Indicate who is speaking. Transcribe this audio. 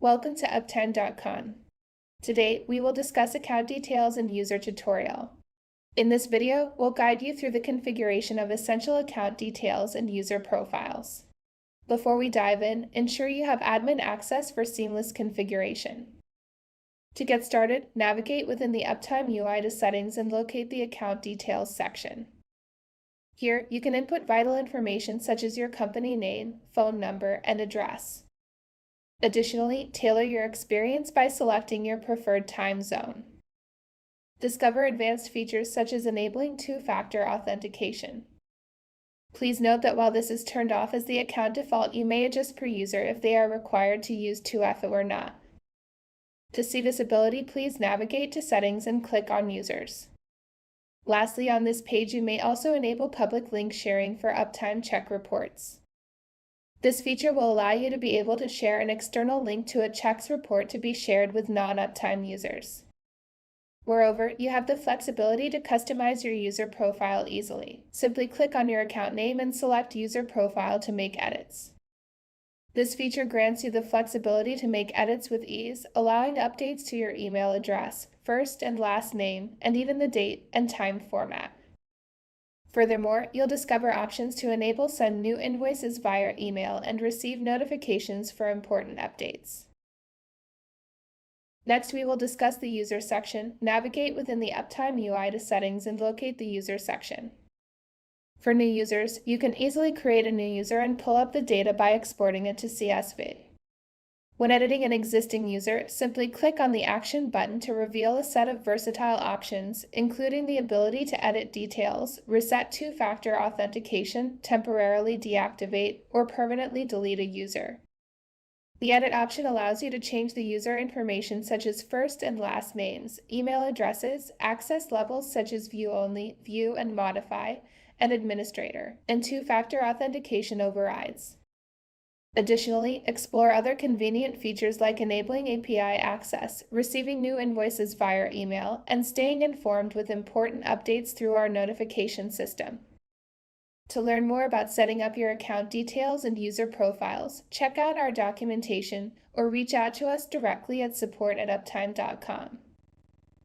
Speaker 1: Welcome to Uptime.com. Today, we will discuss account details and user tutorial. In this video, we'll guide you through the configuration of essential account details and user profiles. Before we dive in, ensure you have admin access for seamless configuration. To get started, navigate within the Uptime UI to Settings and locate the Account Details section. Here, you can input vital information such as your company name, phone number, and address. Additionally, tailor your experience by selecting your preferred time zone. Discover advanced features such as enabling two-factor authentication. Please note that while this is turned off as the account default, you may adjust per user if they are required to use 2FA or not. To see this ability, please navigate to Settings and click on Users. Lastly, on this page, you may also enable public link sharing for Uptime check reports. This feature will allow you to be able to share an external link to a checks report to be shared with non-Uptime users. Moreover, you have the flexibility to customize your user profile easily. Simply click on your account name and select User Profile to make edits. This feature grants you the flexibility to make edits with ease, allowing updates to your email address, first and last name, and even the date and time format. Furthermore, you'll discover options to enable send new invoices via email and receive notifications for important updates. Next, we will discuss the User section. Navigate within the Uptime UI to Settings and locate the User section. For new users, you can easily create a new user and pull up the data by exporting it to CSV. When editing an existing user, simply click on the Action button to reveal a set of versatile options, including the ability to edit details, reset two-factor authentication, temporarily deactivate, or permanently delete a user. The Edit option allows you to change the user information such as first and last names, email addresses, access levels such as View Only, View and Modify, and Administrator, and two-factor authentication overrides. Additionally, explore other convenient features like enabling API access, receiving new invoices via email, and staying informed with important updates through our notification system. To learn more about setting up your account details and user profiles, check out our documentation or reach out to us directly at support@uptime.com.